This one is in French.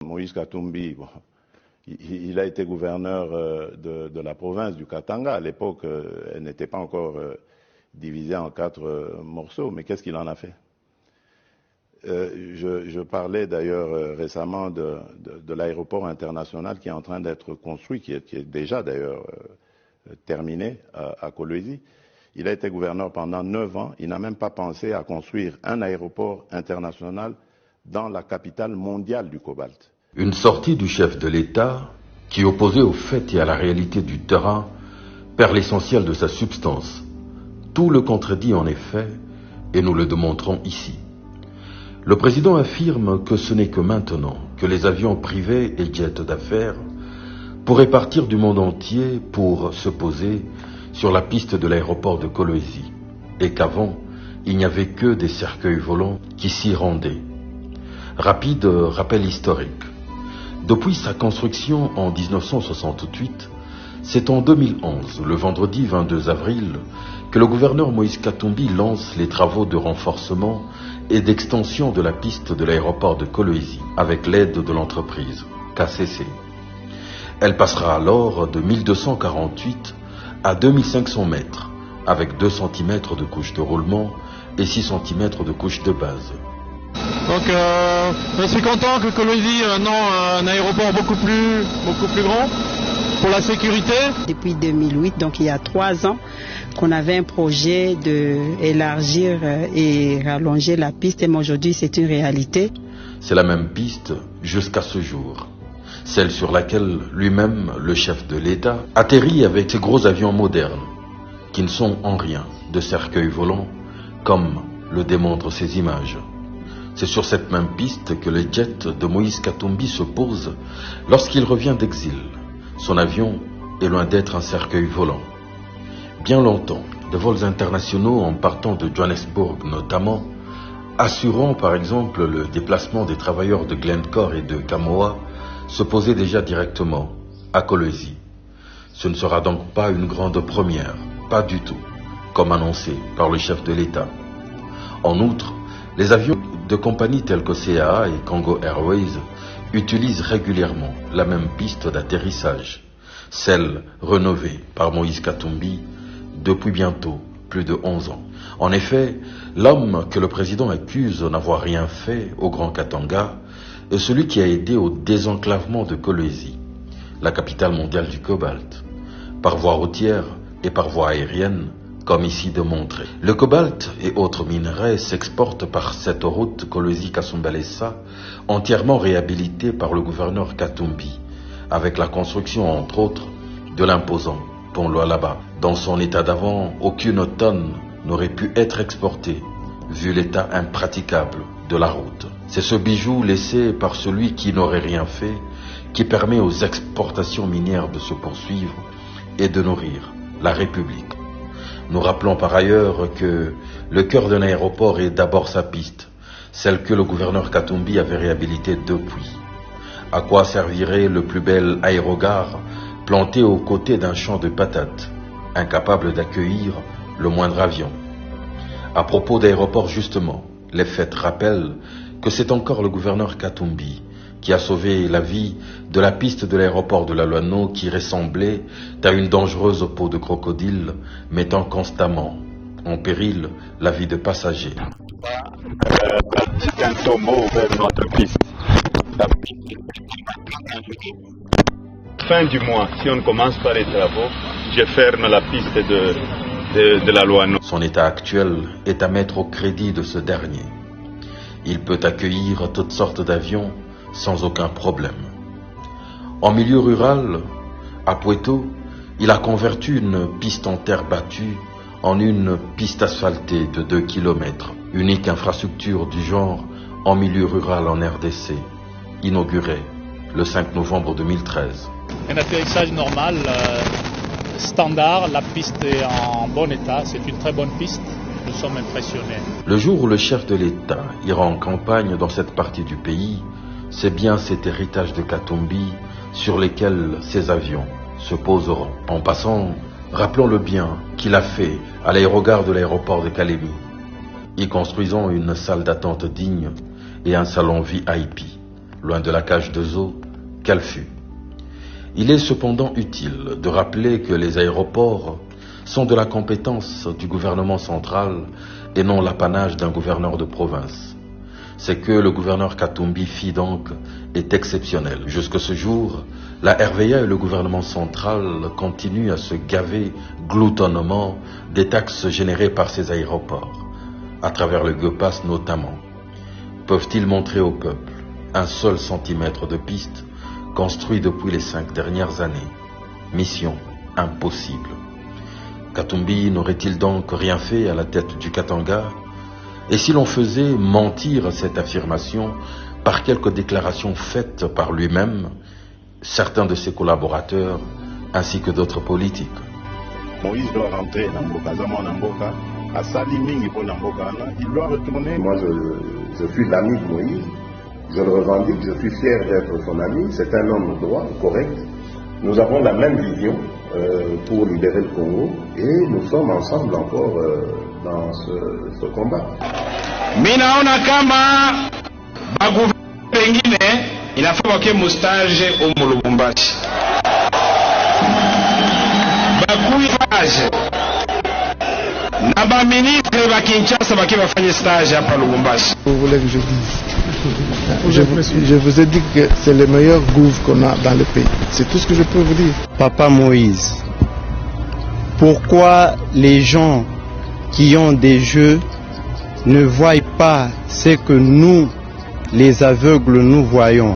Moïse Katumbi, bon, il a été gouverneur de la province du Katanga. À l'époque, elle n'était pas encore divisée en 4 morceaux, mais qu'est-ce qu'il en a fait? Je parlais d'ailleurs récemment de l'aéroport international qui est en train d'être construit, qui est déjà d'ailleurs terminé à Kolwezi. Il a été gouverneur pendant 9 ans. Il n'a même pas pensé à construire un aéroport international dans la capitale mondiale du cobalt. Une sortie du chef de l'État qui, opposé au fait et à la réalité du terrain, perd l'essentiel de sa substance. Tout le contredit en effet, et nous le démontrons ici. Le président affirme que ce n'est que maintenant que les avions privés et jets d'affaires pourraient partir du monde entier pour se poser sur la piste de l'aéroport de Kolwezi, et qu'avant, il n'y avait que des cercueils volants qui s'y rendaient. Rapide rappel historique. Depuis sa construction en 1968, c'est en 2011, le vendredi 22 avril, que le gouverneur Moïse Katumbi lance les travaux de renforcement et d'extension de la piste de l'aéroport de Kolwezi avec l'aide de l'entreprise KCC. Elle passera alors de 1248 à 2500 mètres, avec 2 cm de couche de roulement et 6 cm de couche de base. Donc je suis content que Kolwezi ait maintenant un aéroport beaucoup plus grand pour la sécurité. Depuis 2008, donc il y a 3 ans, qu'on avait un projet d'élargir et rallonger la piste, et aujourd'hui c'est une réalité. C'est la même piste jusqu'à ce jour. Celle sur laquelle lui-même, le chef de l'État, atterrit avec ses gros avions modernes, qui ne sont en rien de cercueils volants, comme le démontrent ces images. C'est sur cette même piste que le jet de Moïse Katumbi se pose lorsqu'il revient d'exil. Son avion est loin d'être un cercueil volant. Bien longtemps, des vols internationaux en partant de Johannesburg notamment, assurant par exemple le déplacement des travailleurs de Glencore et de Kamoa, se posaient déjà directement à Kolwezi. Ce ne sera donc pas une grande première, pas du tout, comme annoncé par le chef de l'État. En outre, les avions de compagnies telles que CAA et Congo Airways utilisent régulièrement la même piste d'atterrissage, celle rénovée par Moïse Katumbi depuis bientôt plus de 11 ans. En effet, l'homme que le président accuse de n'avoir rien fait au Grand Katanga est celui qui a aidé au désenclavement de Kolwezi, la capitale mondiale du cobalt, par voie routière et par voie aérienne, comme ici démontré. Le cobalt et autres minerais s'exportent par cette route Kolwezi-Kasumbalesa, entièrement réhabilitée par le gouverneur Katumbi, avec la construction, entre autres, de l'imposant pont Lualaba. Dans son état d'avant, aucune tonne n'aurait pu être exportée, vu l'état impraticable de la route. C'est ce bijou laissé par celui qui n'aurait rien fait qui permet aux exportations minières de se poursuivre et de nourrir la République. Nous rappelons par ailleurs que le cœur d'un aéroport est d'abord sa piste, celle que le gouverneur Katumbi avait réhabilitée depuis. À quoi servirait le plus bel aérogare planté aux côtés d'un champ de patates, incapable d'accueillir le moindre avion? À propos d'aéroport justement, les faits rappellent que c'est encore le gouverneur Katumbi qui a sauvé la vie de la piste de l'aéroport de la Luano qui ressemblait à une dangereuse peau de crocodile, mettant constamment en péril la vie de passagers. C'est un tombeau vers notre piste. Fin du mois, si on commence par les travaux, je ferme la piste de la Luano. Son état actuel est à mettre au crédit de ce dernier. Il peut accueillir toutes sortes d'avions sans aucun problème. En milieu rural, à Puerto, il a converti une piste en terre battue en une piste asphaltée de 2 km, unique infrastructure du genre en milieu rural en RDC, inaugurée le 5 novembre 2013. Un atterrissage normal, standard, la piste est en bon état, c'est une très bonne piste. Nous sommes impressionnés. Le jour où le chef de l'État ira en campagne dans cette partie du pays, c'est bien cet héritage de Katumbi sur lesquels ces avions se poseront. En passant, rappelons le bien qu'il a fait à l'aérogare de l'aéroport de Kalemi, y construisant une salle d'attente digne et un salon VIP, loin de la cage de zoo, qu'elle fut. Il est cependant utile de rappeler que les aéroports sont de la compétence du gouvernement central et non l'apanage d'un gouverneur de province. Ce que le gouverneur Katumbi fit donc est exceptionnel. Jusque ce jour, la RVA et le gouvernement central continuent à se gaver gloutonnement des taxes générées par ces aéroports, à travers le GEPAS notamment. Peuvent-ils montrer au peuple un seul centimètre de piste construit depuis les 5 dernières années? Mission impossible. Katumbi n'aurait-il donc rien fait à la tête du Katanga? Et si l'on faisait mentir cette affirmation par quelques déclarations faites par lui-même, certains de ses collaborateurs, ainsi que d'autres politiques? Moïse doit rentrer dans Mboka, à Saliming pour Namboka, il doit retourner. Moi, je suis l'ami de Moïse, je le revendique, je suis fier d'être son ami, c'est un homme droit, correct. Nous avons la même vision pour libérer le Congo et nous sommes ensemble encore dans ce combat. Minaona kama baguverneur wengine inafaa wake mustage au Lubumbashi. Bakui stage. Na ba ministre ba Kinshasa baki bafanye stage hapa Lubumbashi. Vous voulez que je dise? Je vous ai dit que c'est le meilleur gouv qu'on a dans le pays. C'est tout ce que je peux vous dire. Papa Moïse, pourquoi les gens qui ont des yeux ne voient pas ce que nous, les aveugles, nous voyons?